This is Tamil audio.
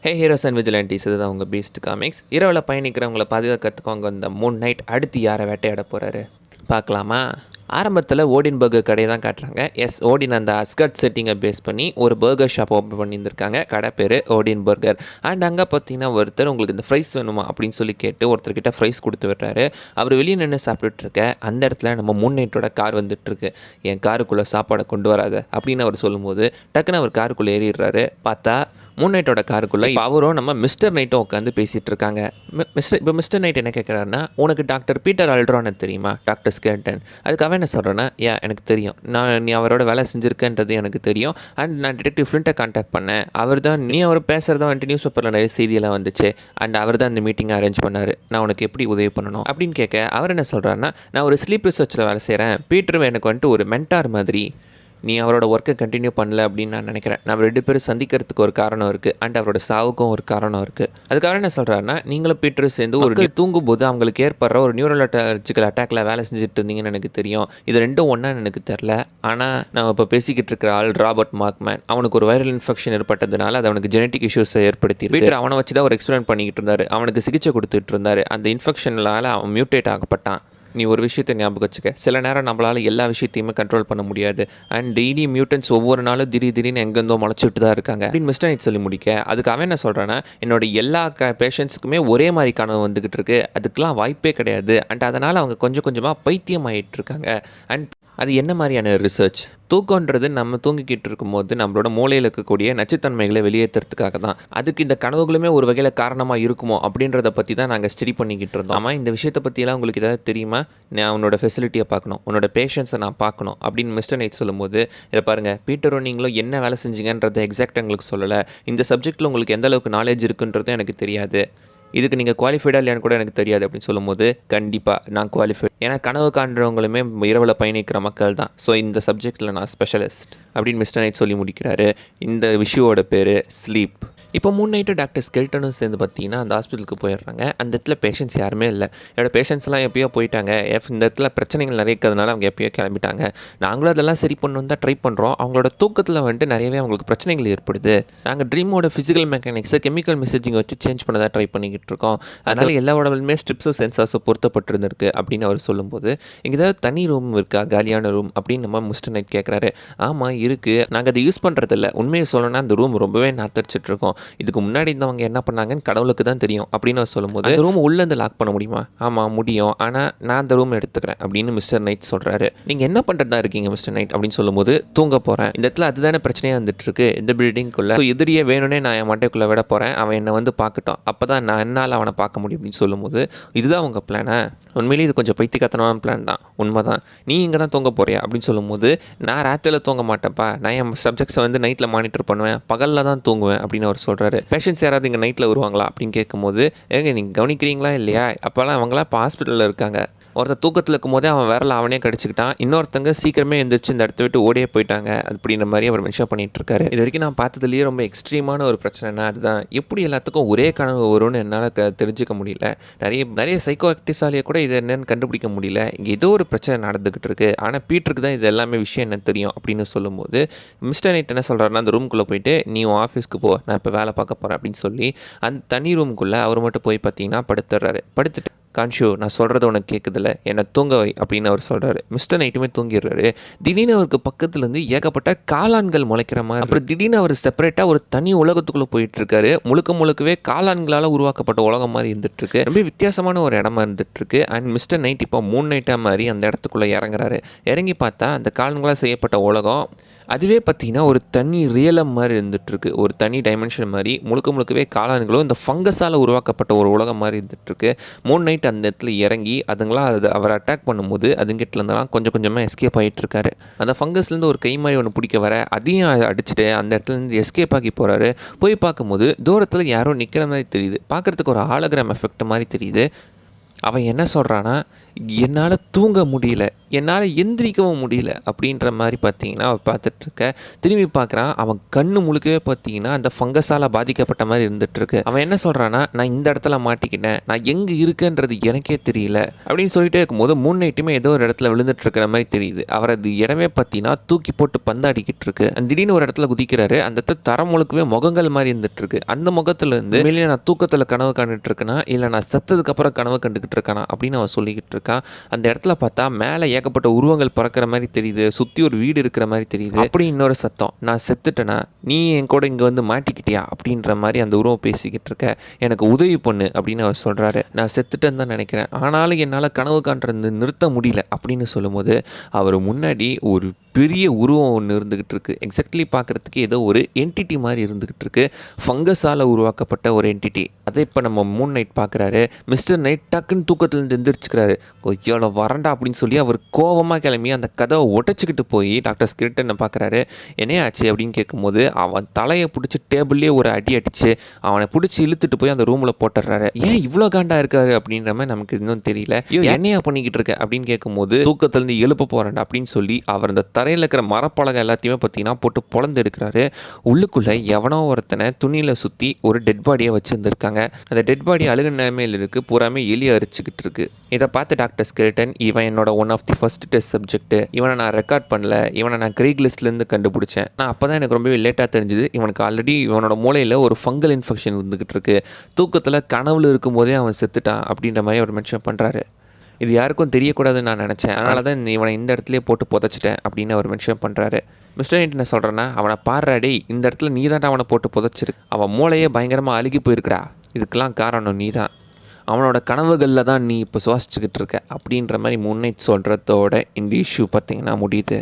ஹே ஹீரோஸ் அண்ட் விஜிலண்டிஸ், இதுதான் உங்கள் பீஸ்ட் காமிக்ஸ். இரவில் பயணிக்கிறவங்கள பாதுகாக்கிறதுக்கு இந்த மூன் நைட் அடுத்து யாரை வேட்டையாட போகிறாரு பார்க்கலாமா? ஆரம்பத்தில் ஓடின் பர்கர் கடையை தான் காட்டுறாங்க. எஸ், ஓடின் அந்த அஸ்கட் செட்டிங்கை பேஸ் பண்ணி ஒரு பர்கர் ஷாப் ஓப்பன் பண்ணியிருந்திருக்காங்க. கடை பேர் ஓடின் பர்கர். அண்ட் அங்கே பார்த்தீங்கன்னா ஒருத்தர் உங்களுக்கு இந்த ஃப்ரைஸ் வேணுமா அப்படின்னு சொல்லி கேட்டு ஒருத்தர்கிட்ட ஃப்ரைஸ் கொடுத்து விடுறாரு. அவர் வெளியே நின்று சாப்பிட்டுட்டு இருக்க அந்த இடத்துல நம்ம மூன் நைட்டோட கார் வந்துட்டுருக்கு. என் காருக்குள்ளே சாப்பாடை கொண்டு வராத அப்படின்னு அவர் சொல்லும்போது டக்குன்னு அவர் காருக்குள்ளே ஏறிடுறாரு. பார்த்தா மூன் நைட்டோட காருக்குள்ளே அவரும் நம்ம மிஸ்டர் நைட்டும் உட்காந்து பேசிகிட்டு இருக்காங்க. மிஸ்டர் நைட் என்ன கேட்குறாருன்னா, உனக்கு டாக்டர் பீட்டர் அல்ட்ரான் தெரியுமா, டாக்டர் ஸ்கேல்டன்? அதுக்காக என்ன சொல்கிறேன்னா, எனக்கு தெரியும், நீ அவரோட வேலை செஞ்சுருக்கன்றது எனக்கு தெரியும். அண்ட் நான் டிடெக்டிவ் ஃப்ளிண்ட்டை கான்டாக்ட் பண்ணேன். அவர் தான் நீ அவர் பேசுகிறதா வந்துட்டு நியூஸ் பேப்பரில் நிறைய செய்தியெல்லாம் வந்துச்சு. அண்ட் அவர் தான் இந்த மீட்டிங்கை அரேஞ்ச் பண்ணார். நான் உனக்கு எப்படி உதவி பண்ணணும் அப்படின்னு கேட்க அவர் என்ன சொல்கிறாருன்னா, நான் ஒரு ஸ்லீப் ரிசர்ச்சில் வேலை செய்கிறேன். பீட்டரும் எனக்கு வந்துட்டு ஒரு மென்டார் மாதிரி. நீ அவரோட ஒர்க்கை கண்டினியூ பண்ணல அப்படின்னு நான் நினைக்கிறேன். நம்ம 2 பேரும் சந்திக்கிறதுக்கு ஒரு காரணம் இருக்குது. அண்ட் அவரோட சாவுக்கும் ஒரு காரணம் இருக்குது. அதுக்காக என்ன சொல்கிறாருன்னா, நீங்களும் பீட்டரும் சேர்ந்து ஒரு தூங்கும்போது அவங்களுக்கு ஏற்படுற ஒரு நியூரலாஜிக்கல் அட்டாக்ல வேலை செஞ்சுட்டு இருந்தீங்கன்னு எனக்கு தெரியும். இது ரெண்டும் ஒன்றான்னு எனக்கு தெரில. ஆனால் நம்ம இப்போ பேசிக்கிட்டு இருக்கிற ஆள் ராபர்ட் மார்க்மேன். அவனுக்கு ஒரு வைரல் இன்ஃபெக்ஷன் ஏற்பட்டதுனால அது அவனுக்கு ஜெனட்டிக் இஷ்யூஸை ஏற்படுத்தி பீட்டர் அவனை வச்சு தான் ஒரு எக்ஸ்பிளைன் பண்ணிக்கிட்டு இருந்தார். அவனுக்கு சிகிச்சை கொடுத்துட்டு இருந்தார். அந்த இன்ஃபெக்ஷனால் அவன் மியூட்டேட் ஆகப்பட்டான். நீ ஒரு விஷயத்தை ஞாபகம் வச்சுக்க, சில நேரம் நம்மளால் எல்லா விஷயத்தையுமே கண்ட்ரோல் பண்ண முடியாது. அண்ட் டெய்லி மியூட்டன்ஸ் ஒவ்வொரு நாளும் திடீர்னு எங்கேருந்தோ முளைச்சிட்டு தான் இருக்காங்க அப்படின்னு மிஸ்டர் நைட் சொல்லி முடிக்க, அதுக்கு அவன் என்ன சொல்கிறான்னா, என்னோட எல்லா பேஷண்ட்ஸுக்குமே ஒரே மாதிரி கனவு வந்துக்கிட்டு இருக்கு. அதுக்கெலாம் வாய்ப்பே கிடையாது. அண்ட் அதனால் அவங்க கொஞ்சம் கொஞ்சமாக பைத்தியம் ஆகிட்டு இருக்காங்க. அண்ட் அது என்ன மாதிரியான ரிசர்ச்? தூக்கன்றது நம்ம தூங்கிக்கிட்டு இருக்கும்போது நம்மளோட மூளையில் இருக்கக்கூடிய நச்சுத்தன்மைகளை வெளியேற்றுறதுக்காக தான். அதுக்கு இந்த கனவுகளுமே ஒரு வகையில் காரணமாக இருக்குமோ அப்படின்றத பற்றி தான் நாங்கள் ஸ்டடி பண்ணிக்கிட்டு இருந்தோம். ஆமாம், இந்த விஷயத்தை பற்றியெல்லாம் உங்களுக்கு ஏதாவது தெரியுமா? நான் உன்னோட ஃபெசிலிட்டியை பார்க்கணும், உன்னோட பேஷண்ட்ஸை நான் பார்க்கணும் அப்படின்னு மிஸ்டர் நைட் சொல்லும்போது, இதை பாருங்கள், பீட்டரும் நீங்களும் என்ன வேலை செஞ்சீங்கன்றதை எக்ஸாக்ட் எங்களுக்கு சொல்லலை. இந்த சப்ஜெக்டில் உங்களுக்கு எந்த அளவுக்கு நாலேஜ் இருக்குன்றதும் எனக்கு தெரியாது. இதுக்கு நீங்கள் குவாலிஃபைடாக இல்லையான்னு கூட எனக்கு தெரியாது அப்படின்னு சொல்லும்போது, கண்டிப்பாக நான் குவாலிஃபைட். ஏன்னா கனவு காண்றவங்களுமே இரவில் பயணிக்கிற மக்கள் தான். ஸோ இந்த சப்ஜெக்டில் நான் ஸ்பெஷலிஸ்ட் அப்படின்னு மிஸ்டர் நைட் சொல்லி முடிக்கிறாரு. இந்த விஷயோட பேர் ஸ்லீப். இப்போ மூன் நைட்டு டாக்டர் ஸ்கெல்டனும் சேர்ந்து பார்த்தீங்கன்னா அந்த ஹாஸ்பிட்டலுக்கு போயிடுறாங்க. அந்த இடத்துல பேஷண்ட்ஸ் யாருமே இல்லை. என்னோடய பேஷண்ட்ஸ்லாம் எப்பயோ போயிட்டாங்க. இந்த இடத்துல பிரச்சனைகள் நிறைய இருக்கிறதுனால அவங்க எப்பயோ கிளம்பிட்டாங்க. நாங்களும் அதெல்லாம் சரி பண்ணணும் தான் ட்ரை பண்ணுறோம். அவங்களோட தூக்கத்தில் வந்துட்டு நிறையவே அவங்களுக்கு பிரச்சனைகள் ஏற்படுது. நாங்கள் ட்ரீமோட ஃபிசிக்கல் மெக்கானிக்ஸை கெமிக்கல் மெசேஜிங் வச்சு சேஞ்ச் பண்ண தான் ட்ரை பண்ணிக்கிட்டு இருக்கோம். அதனால் எல்லா உடம்புலுமே ஸ்ட்ரிப்ஸும் சென்சார்ஸும் பொருத்தப்பட்டிருந்திருக்கு அப்படின்னு அவர் சொல்லும்போது, இங்கே ஏதாவது தனி ரூம் இருக்கா, காலியான ரூம் அப்படின்னு நம்ம மிஸ்டர் நைட் கேட்குறாரு. ஆமாம் இருக்குது, நாங்கள் அதை யூஸ் பண்ணுறதில்ல. உண்மையை சொல்லணும்னா அந்த ரூம் ரொம்பவே நாத்தடிச்சிட்டு இருக்கோம். இதுக்கு முன்னாடி இருந்தவங்க என்ன பண்ணாங்கன்னு கடவுளுக்கு தான் தெரியும் அப்படின்னு சொல்லும்போது, அந்த ரூம் உள்ளேருந்து லாக் பண்ண முடியுமா? ஆமாம் முடியும், ஆனால் நான் அந்த ரூம் எடுத்துக்கிறேன் அப்படின்னு மிஸ்டர் நைட் சொல்கிறாரு. நீங்கள் என்ன பண்ணுறதா இருக்கீங்க மிஸ்டர் நைட் அப்படின்னு சொல்லும்போது, தூங்க போகிறேன். இந்த இடத்துல அதுதானே பிரச்சனையாக வந்துட்டு இருக்கு இந்த பில்டிங்குள்ளே. எதிரியே வேணும்னே நான் என் மண்டைக்குள்ளே விட போகிறேன். அவன் என்னை வந்து பார்க்கட்டும், அப்போ தான் நான் என்னால் அவனை பார்க்க முடியும் அப்படின்னு சொல்லும்போது, இதுதான் உங்கள் பிளானா? உண்மையிலேயே இது கொஞ்சம் பைத்தியக்காரத்தனமான பிளான் தான். உண்மை தான். நீ இங்கே தான் தூங்க போறியா அப்படின்னு சொல்லும்போது, நான் ராத்திரியில் தூங்க மாட்டேன்ப்பா, நான் என் சப்ஜெக்ட்ஸை வந்து நைட்டில் மானிட்டர் பண்ணுவேன், பகலில் தான் தூங்குவேன் அப்படின்னு அவர் சொல்கிறாரு. பேஷண்ட்ஸ் யாராவது இங்கே நைட்டில் வருவாங்களா அப்படின்னு கேட்கும்போது, ஏங்க நீங்கள் கவனிக்கிறீங்களா இல்லையா, அப்போல்லாம் அவங்களாம் இப்போ ஹாஸ்பிட்டலில் இருக்காங்க. ஒருத்தர் தூக்கத்தில் இருக்கும் போதே அவன் விரல அவனே கடிச்சிக்கிட்டான். இன்னொருத்தங்க சீக்கிரமே எழுந்திரிச்சு இந்த இடத்த விட்டு ஓடியே போயிட்டாங்க அப்படின்ற மாதிரி அவர் மென்ஷன் பண்ணிட்டு இருக்காரு. இது வரைக்கும் நான் பார்த்ததுலேயே ரொம்ப எக்ஸ்ட்ரீமான ஒரு பிரச்சனைனா அதுதான். எப்படி எல்லாத்துக்கும் ஒரே கனவு வரும்னு என்னால் தெரிஞ்சுக்க முடியல. நிறைய சைக்கோ ஆக்டிவ்ஸாலேயே கூட இது என்னன்னு கண்டுபிடிக்க முடியல. இங்கே ஏதோ ஒரு பிரச்சனை நடந்துக்கிட்டு இருக்கு. ஆனால் பீட்டருக்கு தான் இது எல்லாமே விஷயம் என்ன தெரியும் அப்படின்னு சொல்லும்போது, மிஸ்டர் நைட் என்ன சொல்கிறாருன்னா, அந்த ரூம்குள்ளே போயிட்டு நீ உன் ஆஃபீஸ்க்கு போ, நான் இப்போ வேலை பார்க்க போகிறேன் அப்படின்னு சொல்லி அந்த தனி ரூமுக்குள்ளே அவர் மட்டும் போய் பார்த்தீங்கன்னா படுத்துடுறாரு. படுத்துட்டு, கான்ஷியோ நான் சொல்கிறத உனக்கு கேட்குதில்ல, என்னை தூங்க வை அப்படின்னு அவர் சொல்கிறாரு. மிஸ்டர் நைட்டுமே தூங்கிடுறாரு. திடீர்னு அவருக்கு பக்கத்துலேருந்து ஏகப்பட்ட காளான்கள் முளைக்கிற மாதிரி, அப்புறம் திடீர்னு அவர் செப்பரேட்டாக ஒரு தனி உலகத்துக்குள்ளே போயிட்டு இருக்காரு. முழுக்கவே காளான்களால் உருவாக்கப்பட்ட உலகம் மாதிரி இருந்துட்டு இருக்கு. ரொம்ப வித்தியாசமான ஒரு இடமா இருந்துட்டு இருக்கு. அண்ட் மிஸ்டர் நைட் இப்போ மூன் நைட்டாக மாதிரி அந்த இடத்துக்குள்ளே இறங்குறாரு. இறங்கி பார்த்தா அந்த காளான்களால் செய்யப்பட்ட உலகம் அதுவே பார்த்தீங்கன்னா ஒரு தனி ரியலம் மாதிரி இருந்துகிட்ருக்கு. ஒரு தனி டைமென்ஷன் மாதிரி முழுக்கவே காளான்களும் இந்த ஃபங்கஸால் உருவாக்கப்பட்ட ஒரு உலகம் மாதிரி இருந்துகிட்ருக்கு. மூன் நைட் அந்த இடத்துல இறங்கி அதுங்களாம் அவர் அட்டாக் பண்ணும்போது அதுங்கிட்டலேருந்தெல்லாம் கொஞ்சம் கொஞ்சமாக எஸ்கேப் ஆகிட்டு இருக்காரு. அந்த ஃபங்கஸ்லேருந்து ஒரு கை மாதிரி ஒன்று பிடிக்க வர அதையும் அடிச்சுட்டு அந்த இடத்துலேருந்து எஸ்கேப் ஆகி போகிறாரு. போய் பார்க்கும்போது தூரத்தில் யாரோ நிற்கிற மாதிரி தெரியுது. பார்க்குறதுக்கு ஒரு ஹாலோகிராம் எஃபெக்ட் மாதிரி தெரியுது. அவன் என்ன சொல்கிறான்னா, என்னால் தூங்க முடியல, என்னால் எந்திரிக்கவும் முடியல அப்படின்ற மாதிரி பார்த்தீங்கன்னா அவன் பார்த்துட்ருக்க. திரும்பி பார்க்குறான். அவன் கண்ணு முழுக்கவே பார்த்தீங்கன்னா அந்த ஃபங்கஸால் பாதிக்கப்பட்ட மாதிரி இருந்துகிட்ருக்கு. அவன் என்ன சொல்கிறான்னா, நான் இந்த இடத்துல மாட்டிக்கிட்டேன், நான் எங்கே இருக்கேன்றது எனக்கே தெரியல அப்படின்னு சொல்லிட்டே இருக்கும்போது மூன் நைட்டுமே ஏதோ ஒரு இடத்துல விழுந்துட்டு இருக்கிற மாதிரி தெரியுது. அவரது இடமே பார்த்தீங்கன்னா தூக்கி போட்டு பந்தாடிக்கிட்டு இருக்கு. திடீர்னு ஒரு இடத்துல குதிக்கிறாரு. அந்த இடத்துல தரம் முழுக்கவே முகங்கள் மாதிரி இருந்துட்டு இருக்கு. அந்த முகத்துல இருந்து வெளியே நான் தூக்கத்தில் கனவு கண்டுட்டு இருக்கேனா இல்லை நான் செத்ததுக்கு அப்புறம் கனவு கண்டுகிட்டு இருக்கானா அப்படின்னு அவன் சொல்லிக்கிட்டு இருக்கான். அந்த இடத்துல பார்த்தா மேலே ஏகப்பட்ட உருவங்கள் பறக்கிற மாதிரி தெரியுது. சுற்றி ஒரு வீடு இருக்கிற மாதிரி தெரியுது. அப்படி இன்னொரு சத்தம், நான் செத்துட்டேனா, நீ என் கூட இங்கே வந்து மாட்டிக்கிட்டியா அப்படின்ற மாதிரி அந்த உருவம் பேசிக்கிட்டு இருக்க. எனக்கு உதவி பண்ணு அப்படின்னு அவர் சொல்கிறாரு. நான் செத்துட்டேன்னு தான் நினைக்கிறேன், ஆனாலும் என்னால் கனவு காண்றது நிறுத்த முடியல அப்படின்னு சொல்லும்போது அவர் முன்னாடி ஒரு பெரிய உருவம் ஒன்று இருந்துகிட்டு இருக்கு. எக்ஸாக்ட்லி பார்க்குறதுக்கு ஏதோ ஒரு என்டிட்டி மாதிரி இருந்துகிட்டு இருக்கு. ஃபங்கஸால் உருவாக்கப்பட்ட ஒரு என்டிட்டி. அதை இப்போ நம்ம மூன் நைட் பார்க்குறாரு. மிஸ்டர் நைட் டக்குன்னு தூக்கத்துலேருந்து எந்திரிச்சுக்கிறாரு. எவ்வளோ வரண்டா அப்படின்னு சொல்லி அவர் கோவமாக கிளம்பி அந்த கதவை உடச்சிக்கிட்டு போய் டாக்டர் ஸ்கிரிட்டனை பார்க்குறாரு. என்னையாச்சு அப்படின்னு கேட்கும்போது அவன் தலையை பிடிச்சி டேபிள்லேயே ஒரு அடி அடிச்சு அவனை பிடிச்சி இழுத்துட்டு போய் அந்த ரூமில் போட்டுடுறாரு. ஏன் இவ்வளோ காண்டா இருக்காரு அப்படின்ற மாதிரி நமக்கு இன்னும் தெரியல. ஐயோ என்னையா பண்ணிக்கிட்டு இருக்க அப்படின்னு கேட்கும்போது தூக்கத்துலேருந்து எழுப்ப போகிறேன் அப்படின்னு சொல்லி அவர் அந்த தரையில் இருக்கிற மரப்பலகை எல்லாத்தையுமே பார்த்தீங்கன்னா போட்டு பொழந்து எடுக்கிறாரு. உள்ளுக்குள்ளே எவனோ ஒருத்தனை துணியில் சுற்றி ஒரு டெட் பாடியை வச்சுருந்துருக்காங்க. அந்த டெட் பாடி அழுகு நிலைமையில் இருக்குது. பூராமே எலி அரிச்சுக்கிட்டு இருக்கு. இதை பார்த்து டாக்டர் ஸ்கெல்டன், இவன் என்னோட one of the first test subject, இவனை நான் ரெக்கார்ட் பண்ணல, இவனை நான் கிரீக் லிஸ்ட்லேருந்து கண்டுபிடிச்சேன். நான் அப்போ தான் எனக்கு ரொம்பவே லேட்டாக தெரிஞ்சுது இவனுக்கு ஆல்ரெடி இவனோட மூளையில் ஒரு ஃபங்கல் இன்ஃபெக்ஷன் இருந்துகிட்டு இருக்கு. தூக்கத்தில் கனவுல இருக்கும்போதே அவன் செத்துட்டான் அப்படின்ற மாதிரி அவர் மென்ஷன் பண்ணுறாரு. இது யாருக்கும் தெரியக்கூடாதுன்னு நான் நினச்சேன், அதனால தான் இவனை இந்த இடத்துலேயே போட்டு புதைச்சிட்டேன் அப்படின்னு அவர் மென்ஷன் பண்ணுறாரு. மிஸ்டர் நைட் என்ன சொல்கிறேன்னா, அவனை பாடுறாடி, இந்த இடத்துல நீ தான் அவனை போட்டு புதைச்சிருக்கு. அவன் மூளையே பயங்கரமாக அழுகி போயிருக்குடா, இதுக்கெல்லாம் காரணம் நீ தான். அவனோட கனவுகளில் தான் நீ இப்போ சுவாசிச்சுக்கிட்டு இருக்க அப்படின்ற மாதிரி மூன் நைட் சொல்கிறதோட இந்த இஷ்யூ பார்த்தீங்கன்னா முடியுது.